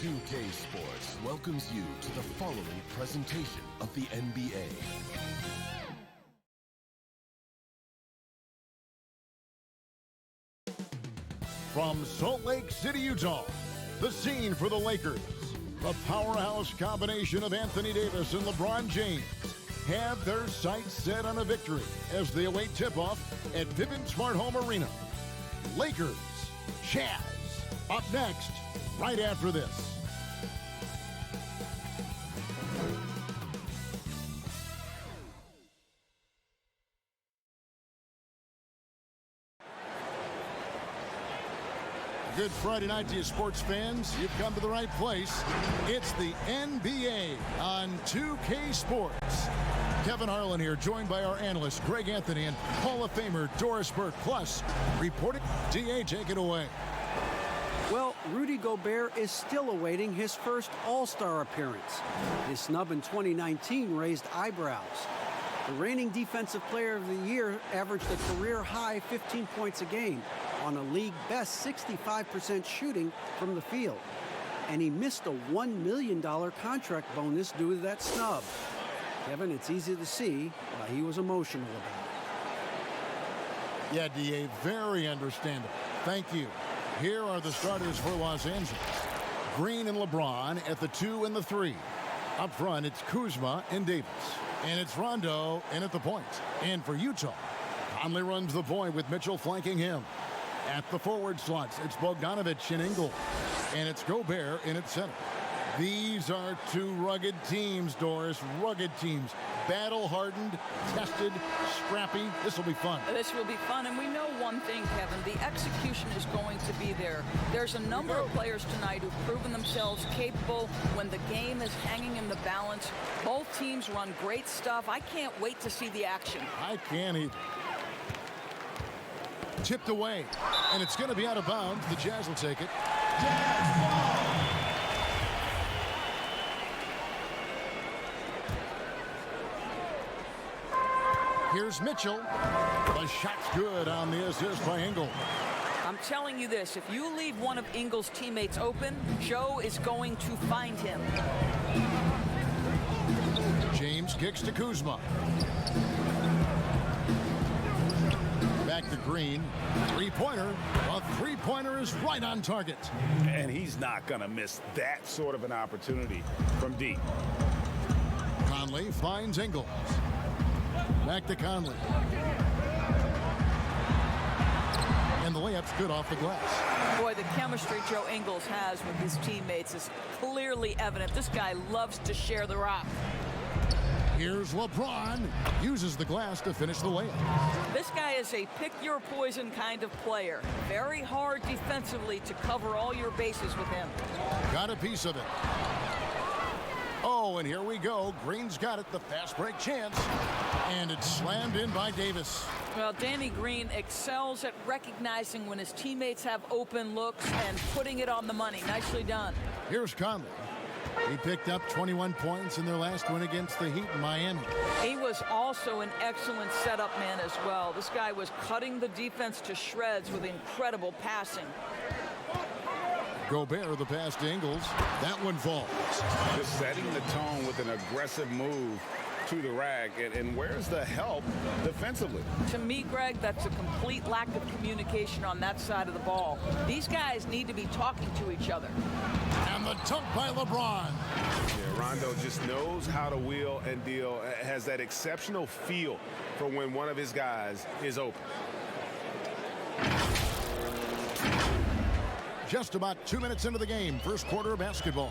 2K Sports welcomes you to the following presentation of the NBA. From Salt Lake City, Utah, the scene for the Lakers. The powerhouse combination of Anthony Davis and LeBron James have their sights set on a victory as they await tip-off at Vivint Smart Home Arena. Lakers, Jazz, up next, right after this. Good Friday night to you, sports fans. You've come to the right place. It's the NBA on 2K Sports. Kevin Harlan here, joined by our analysts, Greg Anthony and Hall of Famer Doris Burke. Plus, reporting, DA, take it away. Well, Rudy Gobert is still awaiting his first All-Star appearance. His snub in 2019 raised eyebrows. The reigning Defensive Player of the Year averaged a career-high 15 points a game on a league-best 65% shooting from the field. And he missed a $1 million contract bonus due to that snub. Kevin, it's easy to see why he was emotional about it. Yeah, DA, very understandable. Thank you. Here are the starters for Los Angeles. Green and LeBron at the 2 and the 3. Up front, it's Kuzma and Davis. And it's Rondo in at the point. And for Utah, Conley runs the point with Mitchell flanking him. At the forward slots, it's Bogdanovich and Ingle. And it's Gobert in at center. These are two rugged teams, Doris. Rugged teams. Battle-hardened, tested, scrappy. This will be fun. This will be fun, and we know one thing, Kevin. The execution is going to be there. There's a number of players tonight who've proven themselves capable when the game is hanging in the balance. Both teams run great stuff. I can't wait to see the action. I can't either. Tipped away, and it's going to be out of bounds. The Jazz will take it. Here's Mitchell. The shot's good on the assist by Ingle. I'm telling you this, if you leave one of Ingle's teammates open, Joe is going to find him. James kicks to Kuzma. Back to Green. Three-pointer. A three-pointer is right on target. And he's not going to miss that sort of an opportunity from deep. Conley finds Ingle. Back to Conley. And the layup's good off the glass. Boy, the chemistry Joe Ingles has with his teammates is clearly evident. This guy loves to share the rock. Here's LeBron. Uses the glass to finish the layup. This guy is a pick-your-poison kind of player. Very hard defensively to cover all your bases with him. Got a piece of it. Oh, and here we go. Green's got it, the fast break chance. And it's slammed in by Davis. Well, Danny Green excels at recognizing when his teammates have open looks and putting it on the money. Nicely done. Here's Conley. He picked up 21 points in their last win against the Heat in Miami. He was also an excellent setup man as well. This guy was cutting the defense to shreds with incredible passing. Gobert, the pass to Ingles. That one falls. Just setting the tone with an aggressive move to the rack. And where's the help defensively? To me, Greg, that's a complete lack of communication on that side of the ball. These guys need to be talking to each other. And the dunk by LeBron. Yeah, Rondo just knows how to wheel and deal. Has that exceptional feel for when one of his guys is open. Just about 2 minutes into the game, first quarter of basketball.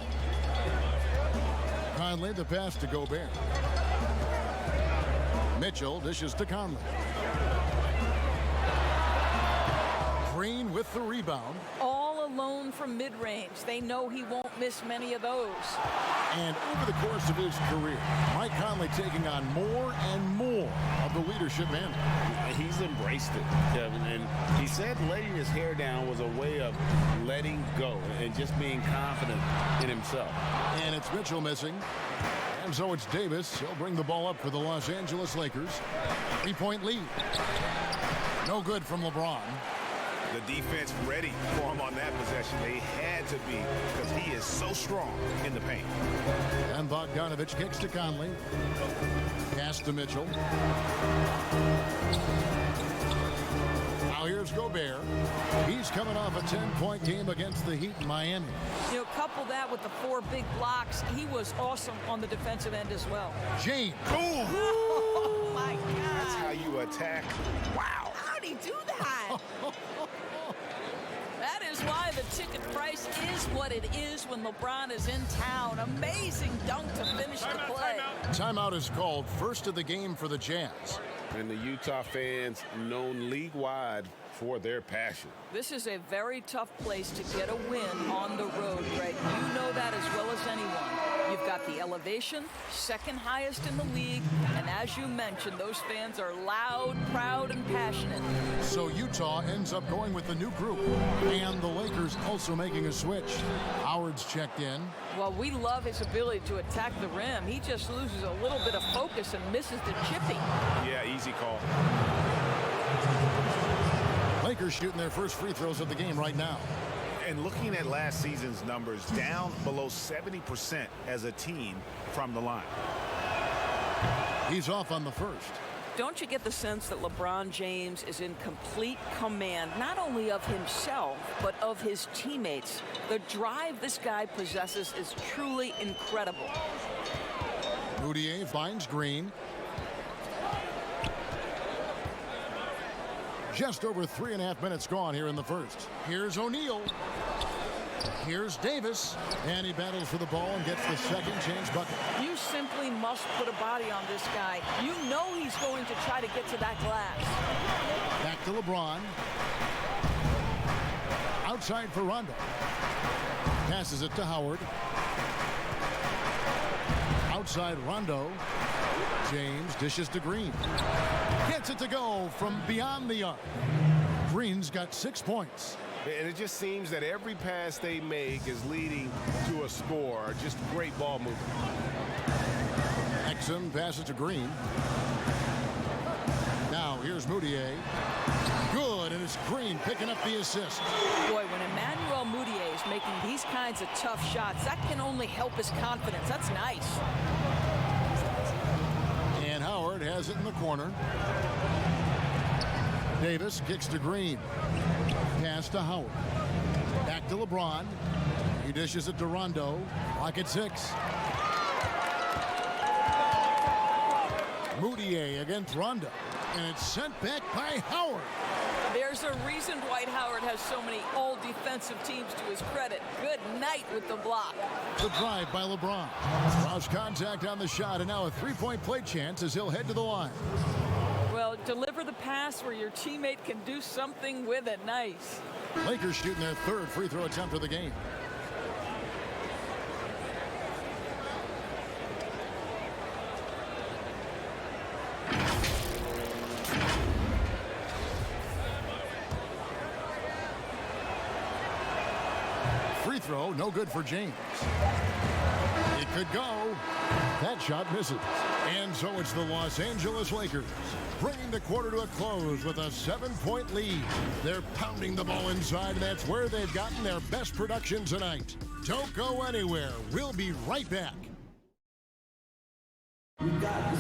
Conley, the pass to Gobert. Mitchell dishes to Conley. Green with the rebound. All alone from mid-range. They know he won't miss many of those. And over the course of his career, Mike Conley taking on more and more of the leadership mantle. He's embraced it, Kevin, and he said letting his hair down was a way of letting go and just being confident in himself. And it's Mitchell missing. And so it's Davis. He'll bring the ball up for the Los Angeles Lakers. 3-point lead. No good from LeBron. The defense ready for him on that possession. They had to be because he is so strong in the paint. And Bogdanovich kicks to Conley. Pass to Mitchell. Now here's Gobert. He's coming off a 10-point game against the Heat in Miami. You know, couple that with the 4 big blocks. He was awesome on the defensive end as well. James. Boom! Oh, my God. That's how you attack. Wow. How'd he do that? That is why the ticket price is what it is when LeBron is in town. Amazing dunk to finish the play. Timeout is called. First of the game for the Jazz. And the Utah fans known league-wide for their passion. This is a very tough place to get a win on the road, Greg. You know that as well as anyone. You've got the elevation, second highest in the league, and as you mentioned, those fans are loud, proud, and passionate. So Utah ends up going with the new group, and the Lakers also making a switch. Howard's checked in. Well, we love his ability to attack the rim. He just loses a little bit of focus and misses the chipping. Yeah, easy call. Lakers shooting their first free throws of the game right now. And looking at last season's numbers, down below 70% as a team from the line. He's off on the first. Don't you get the sense that LeBron James is in complete command, not only of himself, but of his teammates? The drive this guy possesses is truly incredible. Moutier finds Green. Just over 3.5 minutes gone here in the first. Here's O'Neal. Here's Davis. And he battles for the ball and gets the second chance bucket. You simply must put a body on this guy. You know he's going to try to get to that glass. Back to LeBron. Outside for Rondo. Passes it to Howard. Outside Rondo. James dishes to Green. Gets it to go from beyond the arc. Green's got 6 points. And it just seems that every pass they make is leading to a score. Just great ball movement. Exum passes to Green. Now here's Moutier. Good, and it's Green picking up the assist. Boy, when Emmanuel Moutier is making these kinds of tough shots, that can only help his confidence. That's nice. And Howard has it in the corner. Davis kicks to Green. Pass to Howard. Back to LeBron. He dishes it to Rondo. Clock at 6. Moutier against Rondo. And it's sent back by Howard. There's a reason Dwight Howard has so many all-defensive teams to his credit. Good night with the block. The drive by LeBron. Cross contact on the shot, and now a three-point play chance as he'll head to the line. Well, deliver the pass where your teammate can do something with it. Nice. Lakers shooting their third free throw attempt of the game. Free throw, no good for James. It could go. That shot misses. And so it's the Los Angeles Lakers bringing the quarter to a close with a 7-point lead. They're pounding the ball inside, and that's where they've gotten their best production tonight. Don't go anywhere. We'll be right back.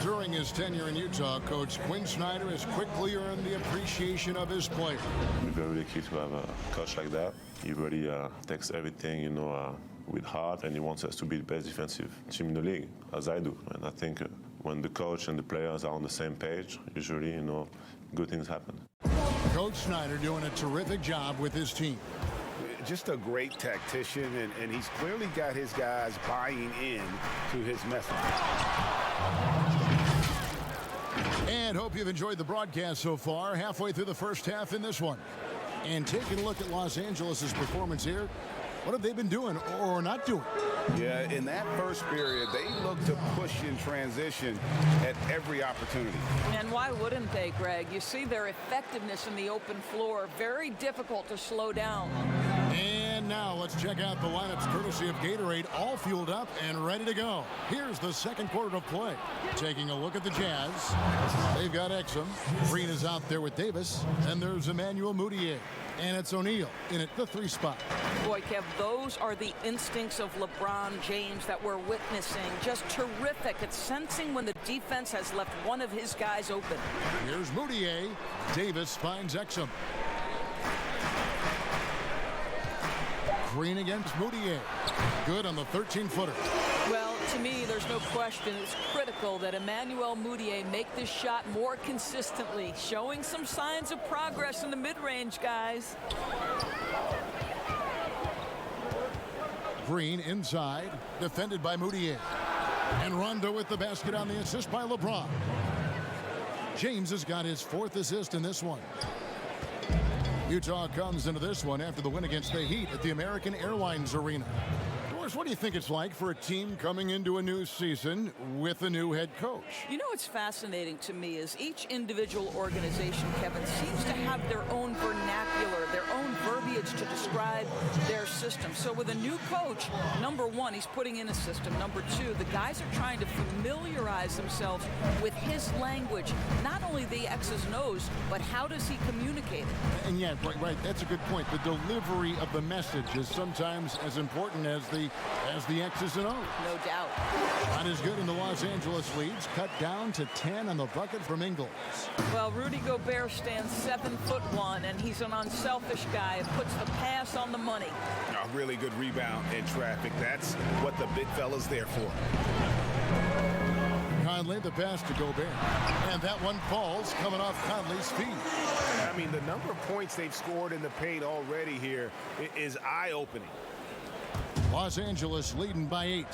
During his tenure in Utah, Coach Quinn Snyder has quickly earned the appreciation of his players. We're very lucky to have a coach like that. He really takes everything, with heart, and he wants us to be the best defensive team in the league, as I do. And I think when the coach and the players are on the same page, usually, good things happen. Coach Snyder doing a terrific job with his team. Just a great tactician, and he's clearly got his guys buying in to his message. And hope you've enjoyed the broadcast so far, halfway through the first half in this one. And taking a look at Los Angeles' performance here, what have they been doing or not doing? Yeah, in that first period, they looked to push in transition at every opportunity. And why wouldn't they, Greg? You see their effectiveness in the open floor. Very difficult to slow down. And now let's check out the lineups courtesy of Gatorade, all fueled up and ready to go. Here's the second quarter of play. Taking a look at the Jazz. They've got Exum. Green is out there with Davis. And there's Emmanuel Mudiay. And it's O'Neal in at the 3 spot. Boy, Kev, those are the instincts of LeBron James that we're witnessing. Just terrific at sensing when the defense has left one of his guys open. Here's Mudiay. Davis finds Exum. Green against Mudiay. Good on the 13-footer. Well, to me, there's no question. It's critical that Emmanuel Mudiay make this shot more consistently, showing some signs of progress in the mid-range, guys. Green inside, defended by Mudiay. And Rondo with the basket on the assist by LeBron. James has got his 4th assist in this one. Utah comes into this one after the win against the Heat at the American Airlines Arena. What do you think it's like for a team coming into a new season with a new head coach? You know what's fascinating to me is each individual organization, Kevin, seems to have their own vernacular, their own verbiage to describe their system. So with a new coach, number one, he's putting in a system. Number two, the guys are trying to familiarize themselves with his language, not only the X's and O's, but how does he communicate it? And yeah, right, that's a good point. The delivery of the message is sometimes as important as the X's and O's. No doubt. Not as good in the Los Angeles leads. Cut down to 10 on the bucket from Ingles. Well, Rudy Gobert stands 7'1", and he's an unselfish guy who puts the pass on the money. A really good rebound in traffic. That's what the big fella's there for. Conley, the pass to Gobert. And that one falls coming off Conley's feet. I mean, the number of points they've scored in the paint already here is eye-opening. Los Angeles leading by 8.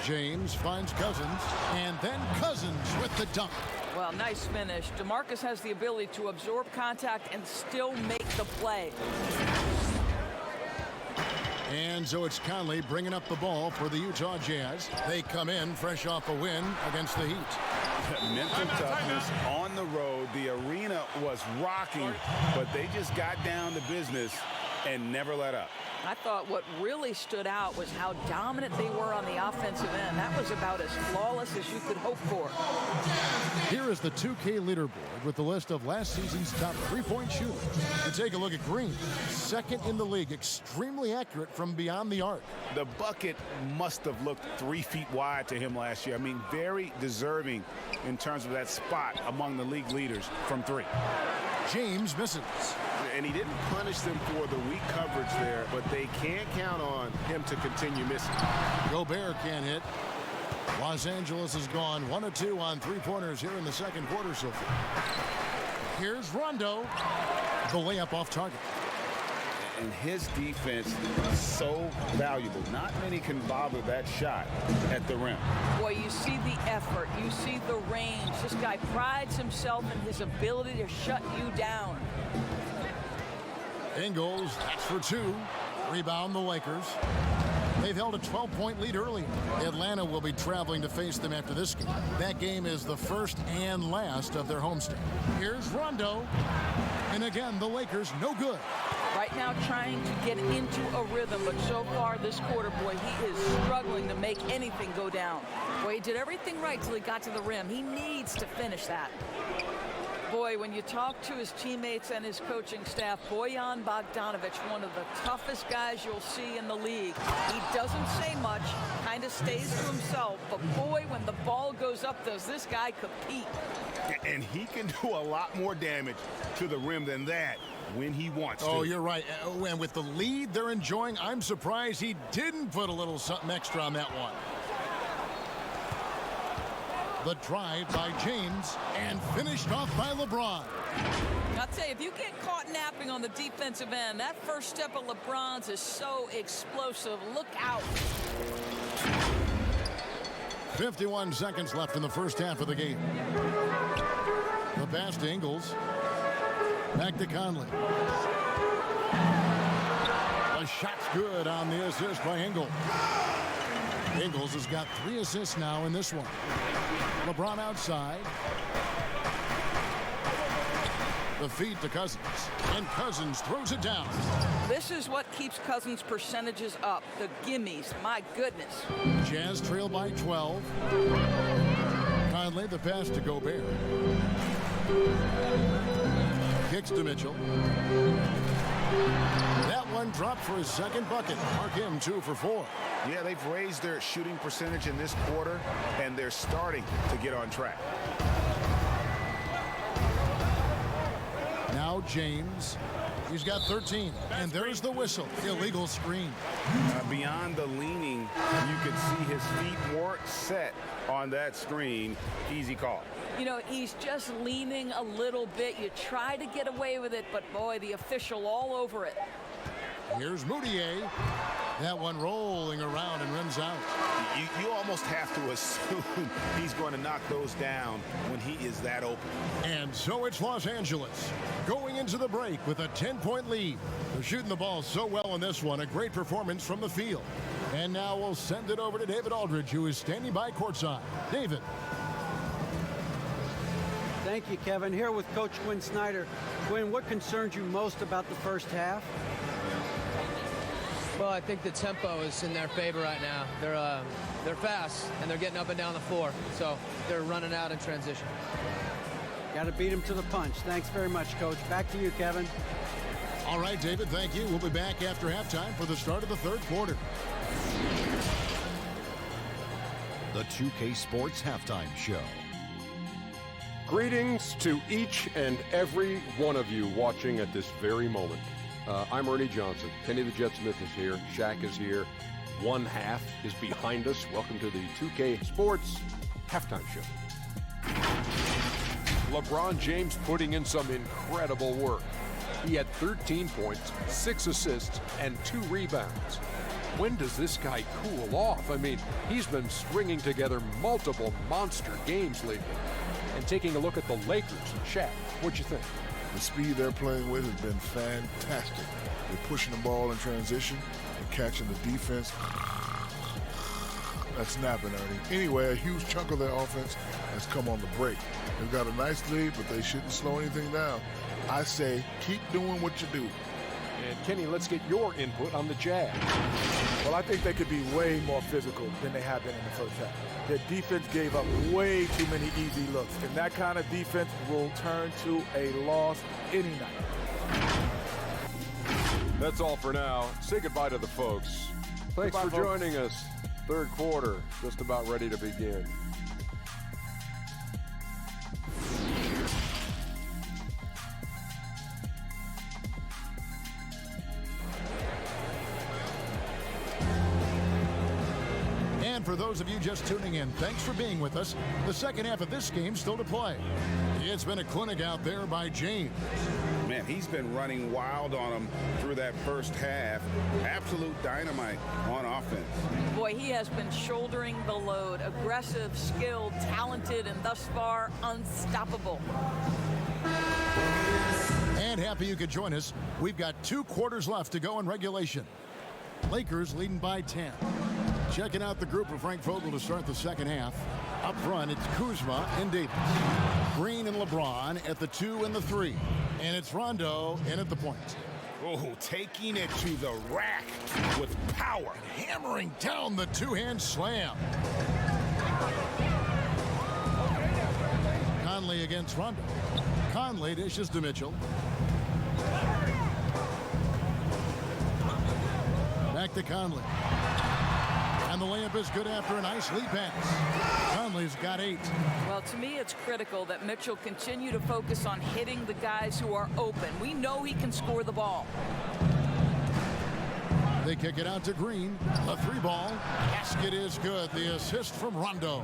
James finds Cousins, and then Cousins with the dunk. Well, nice finish. DeMarcus has the ability to absorb contact and still make the play. And so it's Conley bringing up the ball for the Utah Jazz. They come in fresh off a win against the Heat. Mental toughness on the road. The arena was rocking, but they just got down to business and never let up. I thought what really stood out was how dominant they were on the offensive end. That was about as flawless as you could hope for. Here is the 2K leaderboard with the list of last season's top 3-point shooters. And take a look at Green, 2nd in the league, extremely accurate from beyond the arc. The bucket must have looked 3 feet wide to him last year. I mean, very deserving in terms of that spot among the league leaders from 3. James misses. And he didn't punish them for the weak coverage there, but they can't count on him to continue missing. Gobert can't hit. Los Angeles has gone 1 of 2 on 3-pointers here in the second quarter so far. Here's Rondo. The layup off target. And his defense is so valuable. Not many can bother that shot at the rim. Boy, you see the effort. You see the range. This guy prides himself in his ability to shut you down. Ingles, that's for 2. Rebound the Lakers. They've held a 12-point lead early. Atlanta will be traveling to face them after this game. That game is the first and last of their homestand. Here's Rondo. And again, the Lakers no good. Right now trying to get into a rhythm, but so far this quarter, boy, he is struggling to make anything go down. Boy, he did everything right till he got to the rim. He needs to finish that. Boy, when you talk to his teammates and his coaching staff, Bojan Bogdanovic, one of the toughest guys you'll see in the league. He doesn't say much, kind of stays to himself, but boy, when the ball goes up, does this guy compete. And he can do a lot more damage to the rim than that when he wants to. Oh, you're right. And with the lead they're enjoying, I'm surprised he didn't put a little something extra on that one. The drive by James and finished off by LeBron. I'll tell you, if you get caught napping on the defensive end, that first step of LeBron's is so explosive. Look out. 51 seconds left in the first half of the game. The pass to Ingles. Back to Conley. The shot's good on the assist by Ingles. Ingles has got 3 assists now in this one. LeBron outside. The feed to Cousins. And Cousins throws it down. This is what keeps Cousins' percentages up. The gimmies. My goodness. Jazz trail by 12. Conley, the pass to Gobert. Kicks to Mitchell. That one dropped for his second bucket. Mark him 2 for 4. Yeah, they've raised their shooting percentage in this quarter, and they're starting to get on track. Now James. He's got 13. And there's the whistle. Illegal screen. Beyond the leaning, you could see his feet weren't set on that screen. Easy call. You know, he's just leaning a little bit. You try to get away with it, but boy, the official all over it. Here's Moutier. That one rolling around and rims out. You almost have to assume he's going to knock those down when he is that open. And so it's Los Angeles going into the break with a 10-point lead. They're shooting the ball so well in this one. A great performance from the field. And now we'll send it over to David Aldridge, who is standing by courtside. David. Thank you, Kevin. Here with Coach Quinn Snyder. Quinn, what concerns you most about the first half? Well, I think the tempo is in their favor right now. They're fast, and they're getting up and down the floor, so they're running out in transition. Got to beat them to the punch. Thanks very much, Coach. Back to you, Kevin. All right, David, thank you. We'll be back after halftime for the start of the third quarter. The 2K Sports Halftime Show. Greetings to each and every one of you watching at this very moment. I'm Ernie Johnson. Kenny the Jet Smith is here. Shaq is here. One half is behind us. Welcome to the 2K Sports Halftime Show. LeBron James putting in some incredible work. He had 13 points, 6 assists, and 2 rebounds. When does this guy cool off? I mean, he's been stringing together multiple monster games lately. And taking a look at the Lakers, Shaq, what'd you think? The speed they're playing with has been fantastic. They're pushing the ball in transition and catching the defense. That's snapping, Ernie. Anyway, a huge chunk of their offense has come on the break. They've got a nice lead, but they shouldn't slow anything down. I say keep doing what you do. And Kenny, let's get your input on the Jazz. Well, I think they could be way more physical than they have been in the first half. Their defense gave up way too many easy looks, and that kind of defense will turn to a loss any night. That's all for now. Say goodbye to the folks. Thanks for joining us. Third quarter, just about ready to begin. And for those of you just tuning in, thanks for being with us. The second half of this game still to play. It's been a clinic out there by James. Man, he's been running wild on them through that first half. Absolute dynamite on offense. Boy, he has been shouldering the load. Aggressive, skilled, talented, and thus far unstoppable. And happy you could join us. We've got 2 quarters left to go in regulation. Lakers leading by 10. Checking out the group of Frank Vogel to start the second half. Up front, it's Kuzma and Davis. Green and LeBron at the 2 and the 3. And it's Rondo in at the point. Oh, taking it to the rack with power. Hammering down the 2-hand slam. Conley against Rondo. Conley dishes to Mitchell. Back to Conley. And the layup is good after a nice lead pass. Conley's got 8. Well, to me, it's critical that Mitchell continue to focus on hitting the guys who are open. We know he can score the ball. They kick it out to Green. A 3-ball. Basket is good. The assist from Rondo.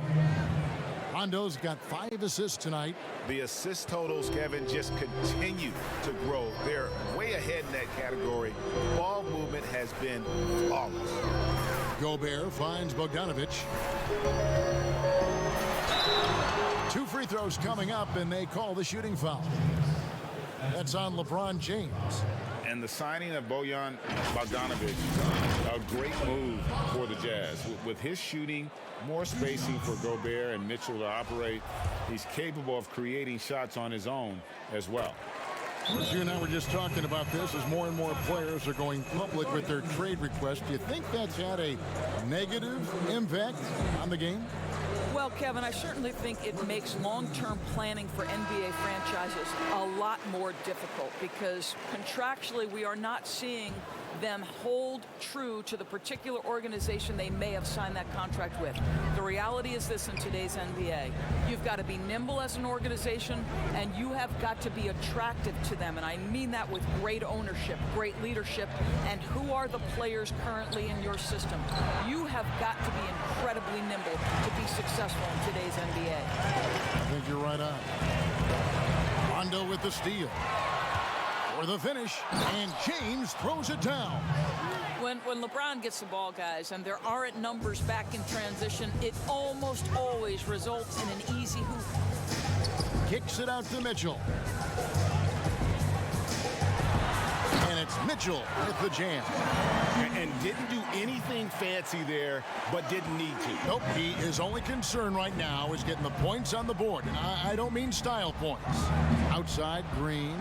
Rondo's got 5 assists tonight. The assist totals, Kevin, just continue to grow. They're way ahead in that category. Ball movement has been flawless. Gobert finds Bogdanovic. 2 free throws coming up, and they call the shooting foul. That's on LeBron James. And the signing of Bojan Bogdanovic, a great move for the Jazz. With his shooting, more spacing for Gobert and Mitchell to operate, he's capable of creating shots on his own as well. You and I were just talking about this as more and more players are going public with their trade requests. Do you think that's had a negative impact on the game? Well, Kevin, I certainly think it makes long-term planning for NBA franchises a lot more difficult because contractually we are not seeing them hold true to the particular organization they may have signed that contract with. The reality is this in today's NBA. You've got to be nimble as an organization, and you have got to be attractive to them. And I mean that with great ownership, great leadership, and who are the players currently in your system. You have got to be incredibly nimble to be successful in today's NBA. I think you're right on. Rondo with the steal. For the finish, and James throws it down. When LeBron gets the ball, guys, and there aren't numbers back in transition, it almost always results in an easy hoop. Kicks it out to Mitchell. And it's Mitchell with the jam. And didn't do anything fancy there, but didn't need to. Nope, his only concern right now is getting the points on the board. And I don't mean style points. Outside, Green.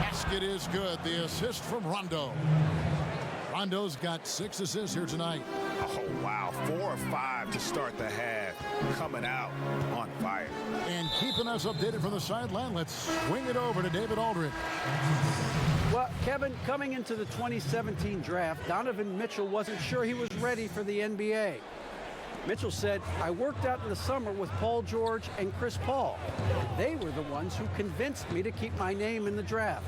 Basket is good. The assist from Rondo. Rondo's got 6 assists here tonight. Oh, wow. 4 or 5 to start the half. Coming out on fire. And keeping us updated from the sideline, let's swing it over to David Aldridge. Well, Kevin, coming into the 2017 draft, Donovan Mitchell wasn't sure he was ready for the NBA. Mitchell said, I worked out in the summer with Paul George and Chris Paul. They were the ones who convinced me to keep my name in the draft.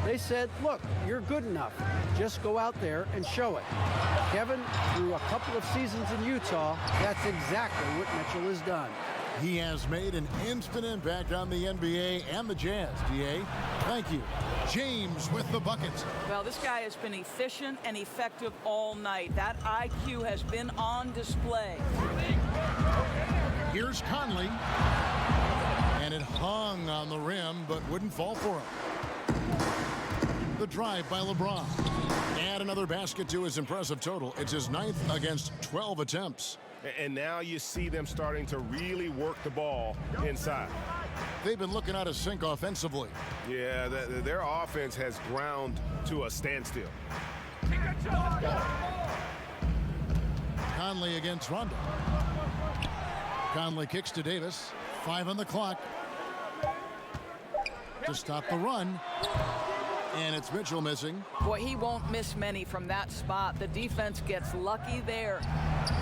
They said, look, you're good enough. Just go out there and show it. Kevin, through a couple of seasons in Utah, that's exactly what Mitchell has done. He has made an instant impact on the NBA and the Jazz. DA, thank you. James with the buckets. Well, this guy has been efficient and effective all night. That IQ has been on display. Here's Conley. And it hung on the rim, but wouldn't fall for him. The drive by LeBron. Add another basket to his impressive total. It's his 9th against 12 attempts. And now you see them starting to really work the ball inside. They've been looking out of sync offensively. Yeah, their offense has ground to a standstill. Conley against Rondo. Conley kicks to Davis. 5 on the clock. To stop the run. And it's Mitchell missing. Boy, he won't miss many from that spot. The defense gets lucky there.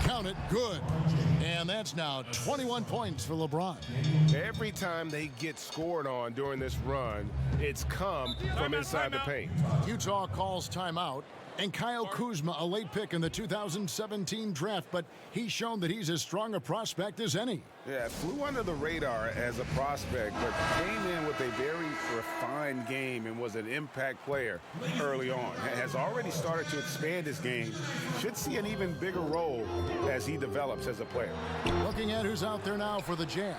Count it, good. And that's now 21 points for LeBron. Every time they get scored on during this run, it's come from inside the paint. Utah calls timeout. And Kyle Kuzma, a late pick in the 2017 draft, but he's shown that he's as strong a prospect as any. Yeah, flew under the radar as a prospect, but came in with a very refined game and was an impact player early on. Has already started to expand his game. Should see an even bigger role as he develops as a player. Looking at who's out there now for the Jazz.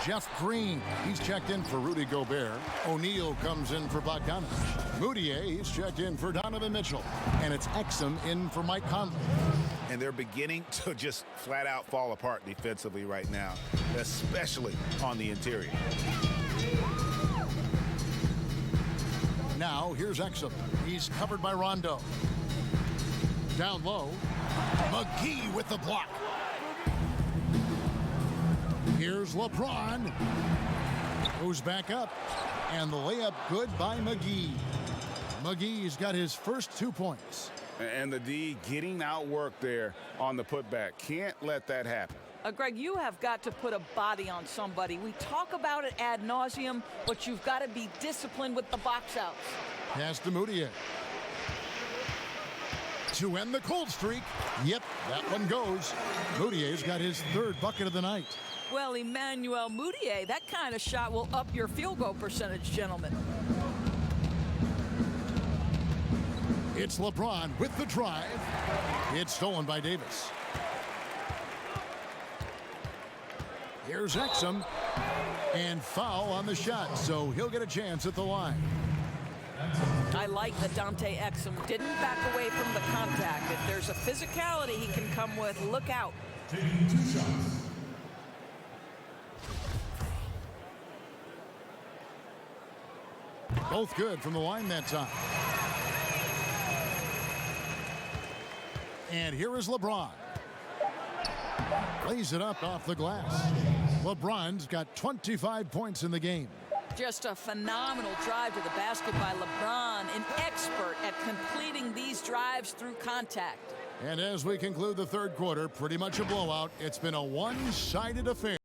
Jeff Green, he's checked in for Rudy Gobert. O'Neal comes in for Bogdanovich. Moutier, he's checked in for Donovan Mitchell. And it's Exum in for Mike Conley. And they're beginning to just flat out fall apart defensively right now, especially on the interior. Now, here's Exum. He's covered by Rondo. Down low, McGee with the block. Here's LeBron. Goes back up. And the layup good by McGee. McGee's got his first 2 points. And the D getting outworked there on the putback. Can't let that happen. Greg, you have got to put a body on somebody. We talk about it ad nauseum, but you've got to be disciplined with the box outs. Pass to Moutier. To end the cold streak. Yep, that one goes. Moutier's got his 3rd bucket of the night. Well, Emmanuel Moutier, that kind of shot will up your field goal percentage, gentlemen. It's LeBron with the drive. It's stolen by Davis. Here's Exum. And foul on the shot, so he'll get a chance at the line. I like that Dante Exum didn't back away from the contact. If there's a physicality he can come with, look out. Both good from the line that time. And here is LeBron. Lays it up off the glass. LeBron's got 25 points in the game. Just a phenomenal drive to the basket by LeBron, an expert at completing these drives through contact. And as we conclude the third quarter, pretty much a blowout. It's been a one-sided affair.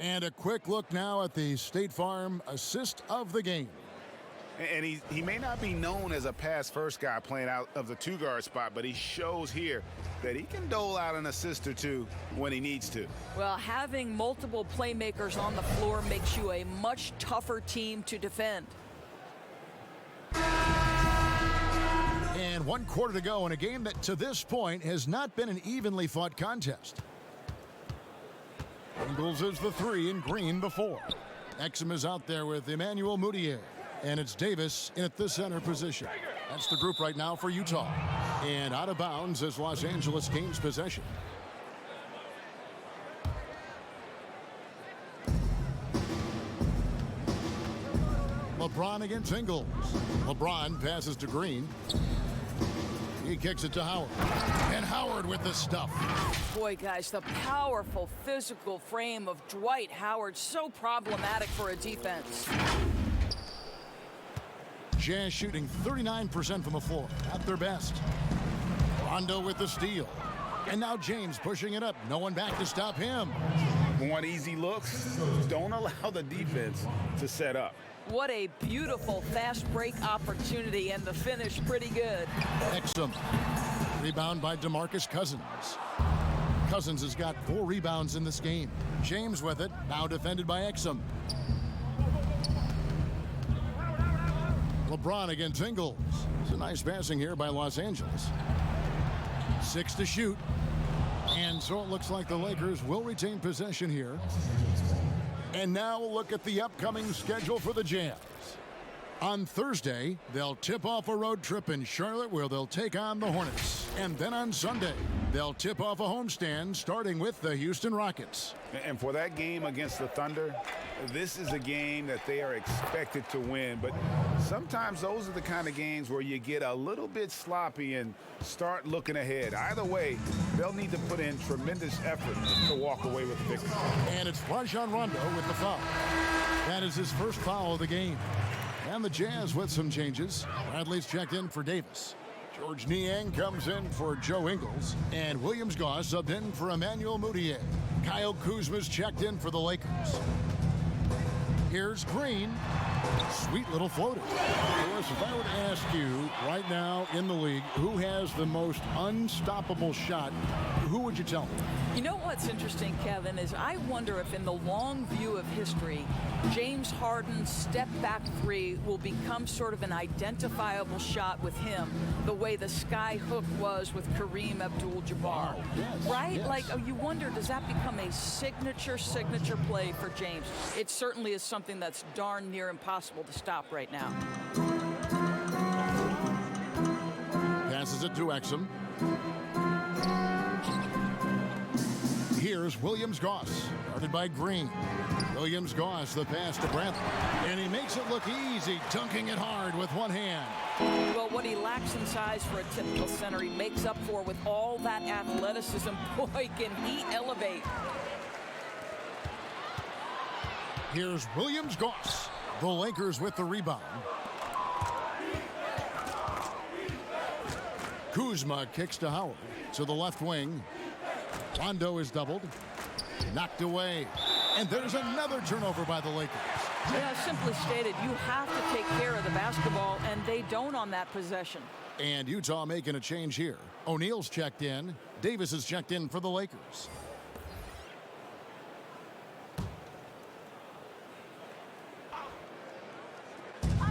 And a quick look now at the State Farm assist of the game. And he may not be known as a pass-first guy playing out of the two-guard spot, but he shows here that he can dole out an assist or two when he needs to. Well, having multiple playmakers on the floor makes you a much tougher team to defend. And 1 quarter to go in a game that to this point has not been an evenly fought contest. Ingles is the 3 and Green before. Exum is out there with Emmanuel Mudiay. And it's Davis in at the center position. That's the group right now for Utah. And out of bounds as Los Angeles gains possession. LeBron against Ingles. LeBron passes to Green. He kicks it to Howard. And Howard with the stuff. Boy, guys, the powerful physical frame of Dwight Howard, so problematic for a defense. Jazz shooting 39% from the floor, at their best. Rondo with the steal. And now James pushing it up. No one back to stop him. Want easy looks? Don't allow the defense to set up. What a beautiful fast break opportunity, and the finish pretty good. Exum. Rebound by DeMarcus Cousins. Cousins has got 4 rebounds in this game. James with it, now defended by Exum. LeBron against Ingles. It's a nice passing here by Los Angeles. 6 to shoot. And so it looks like the Lakers will retain possession here. And now we'll look at the upcoming schedule for the Jazz. On Thursday, they'll tip off a road trip in Charlotte where they'll take on the Hornets. And then on Sunday, they'll tip off a homestand starting with the Houston Rockets. And for that game against the Thunder, this is a game that they are expected to win. But sometimes those are the kind of games where you get a little bit sloppy and start looking ahead. Either way, they'll need to put in tremendous effort to walk away with the victory. And it's Rajon Rondo with the foul. That is his first foul of the game. And the Jazz with some changes. Bradley's checked in for Davis. George Niang comes in for Joe Ingles. And Williams Goss subbed in for Emmanuel Mudiay. Kyle Kuzma's checked in for the Lakers. Here's Green. Sweet little floater. Lewis, if I were to ask you right now in the league who has the most unstoppable shot, who would you tell me? You know what's interesting, Kevin, is I wonder if in the long view of history, James Harden's step-back 3 will become sort of an identifiable shot with him, the way the sky hook was with Kareem Abdul-Jabbar. Wow, yes, right? yes. Like, you wonder, does that become a signature play for James? It certainly is something that's darn near impossible to stop right now. Passes it to Exum. Here's Williams Goss, guarded by Green. Williams Goss, the pass to Bradley. And he makes it look easy, dunking it hard with one hand. Well, what he lacks in size for a typical center, he makes up for with all that athleticism. Boy, can he elevate. Here's Williams Goss. The Lakers with the rebound. Kuzma kicks to Howard to the left wing. Rondo is doubled. Knocked away. And there's another turnover by the Lakers. Yeah, simply stated, you have to take care of the basketball, and they don't on that possession. And Utah making a change here. O'Neal's checked in. Davis is checked in for the Lakers.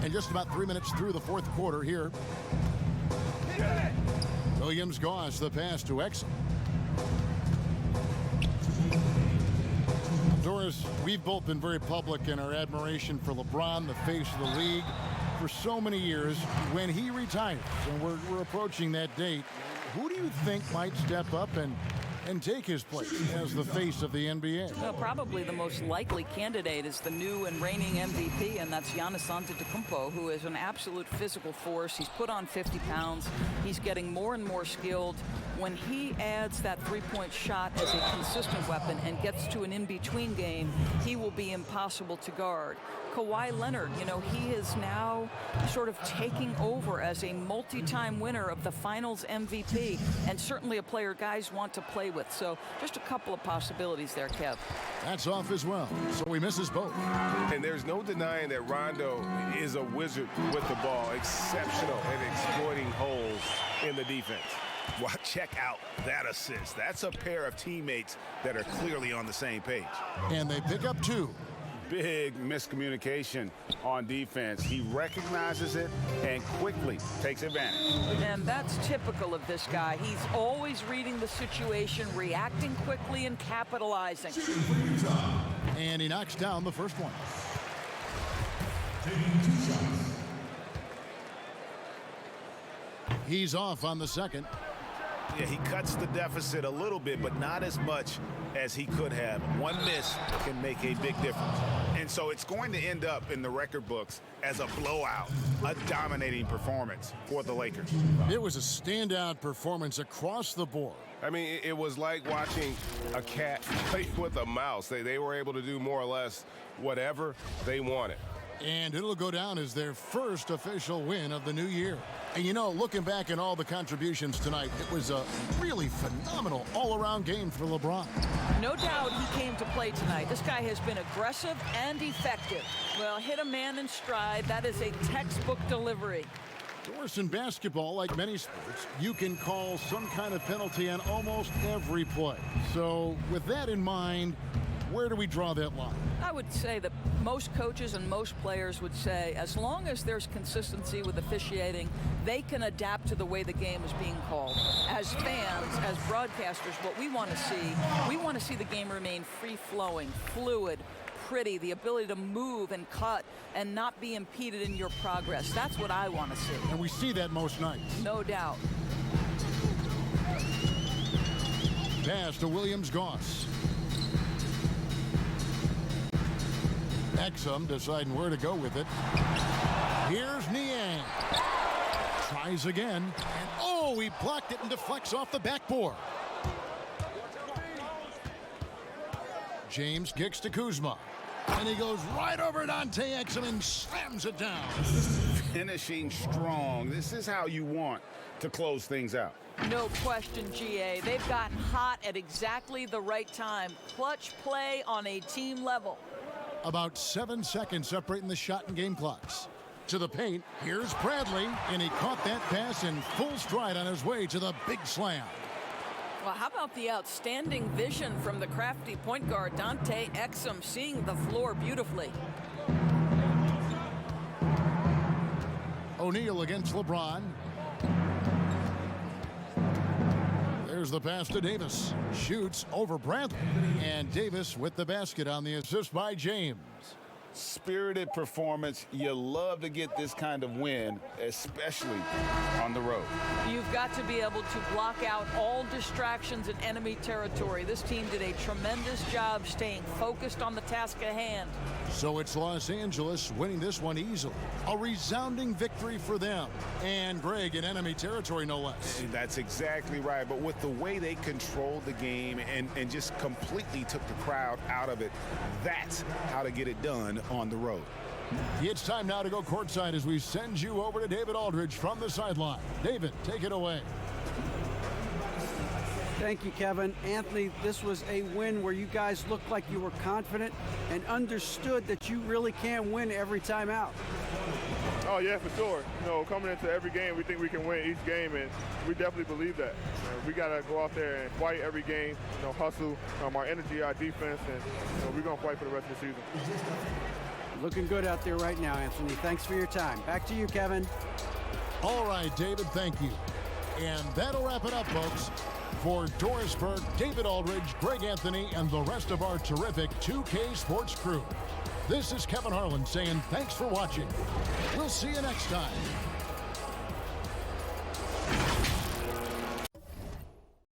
And just about 3 minutes through the fourth quarter here. Williams Goss, the pass to Exum. Dennis, we've both been very public in our admiration for LeBron, the face of the league, for so many years. When he retires, and we're approaching that date, who do you think might step up and take his place as the face of the NBA? Well, probably the most likely candidate is the new and reigning MVP, and that's Giannis Antetokounmpo, who is an absolute physical force. He's put on 50 pounds. He's getting more and more skilled. When he adds that three-point shot as a consistent weapon and gets to an in-between game, he will be impossible to guard. Kawhi Leonard, you know, he is now sort of taking over as a multi-time winner of the Finals MVP, and certainly a player guys want to play with. So just a couple of possibilities there, Kev. That's off as well, so he misses both. And there's no denying that Rondo is a wizard with the ball, exceptional at exploiting holes in the defense. Well, check out that assist. That's a pair of teammates that are clearly on the same page. And they pick up 2. Big miscommunication on defense. He recognizes it and quickly takes advantage. And that's typical of this guy. He's always reading the situation, reacting quickly, and capitalizing. And he knocks down the first one. He's off on the second. Yeah, he cuts the deficit a little bit, but not as much as he could have. One miss can make a big difference. And so it's going to end up in the record books as a blowout, a dominating performance for the Lakers. It was a standout performance across the board. I mean, it was like watching a cat play with a mouse. They were able to do more or less whatever they wanted. And it'll go down as their first official win of the new year. And you know, looking back at all the contributions tonight, it was a really phenomenal all-around game for LeBron. No doubt he came to play tonight. This guy has been aggressive and effective. Well, hit a man in stride. That is a textbook delivery. Of course, in basketball, like many sports, you can call some kind of penalty on almost every play. So with that in mind, where do we draw that line? I would say that most coaches and most players would say as long as there's consistency with officiating, they can adapt to the way the game is being called. As fans, as broadcasters, what we want to see the game remain free-flowing, fluid, pretty, the ability to move and cut and not be impeded in your progress. That's what I want to see. And we see that most nights. No doubt. Pass to Williams-Goss. Exum deciding where to go with it. Here's Niang. Tries again. And oh, he blocked it and deflects off the backboard. James kicks to Kuzma. And he goes right over Dante Exum and slams it down. Finishing strong. This is how you want to close things out. No question, GA. They've gotten hot at exactly the right time. Clutch play on a team level. About 7 seconds separating the shot and game clocks. To the paint, here's Bradley, and he caught that pass in full stride on his way to the big slam. Well, how about the outstanding vision from the crafty point guard, Dante Exum, seeing the floor beautifully. O'Neal against LeBron. There's the pass to Davis. Shoots over Bradley. And Davis with the basket on the assist by James. Spirited performance. You love to get this kind of win, especially on the road. You've got to be able to block out all distractions in enemy territory. This team did a tremendous job staying focused on the task at hand. So it's Los Angeles winning this one easily. A resounding victory for them. And Greg in enemy territory, no less. That's exactly right. But with the way they controlled the game and just completely took the crowd out of it, that's how to get it done on the road. It's time now to go courtside as we send you over to David Aldridge from the sideline. David, take it away. Thank you, Kevin. Anthony, this was a win where you guys looked like you were confident and understood that you really can win every time out. Oh, yeah, for sure. You know, coming into every game, we think we can win each game, and we definitely believe that. We got to go out there and fight every game, you know, hustle, our energy, our defense, and you know, we're going to fight for the rest of the season. Looking good out there right now, Anthony. Thanks for your time. Back to you, Kevin. All right, David, thank you. And that'll wrap it up, folks. For Doris Burke, David Aldridge, Greg Anthony, and the rest of our terrific 2K Sports crew, this is Kevin Harlan saying thanks for watching. We'll see you next time.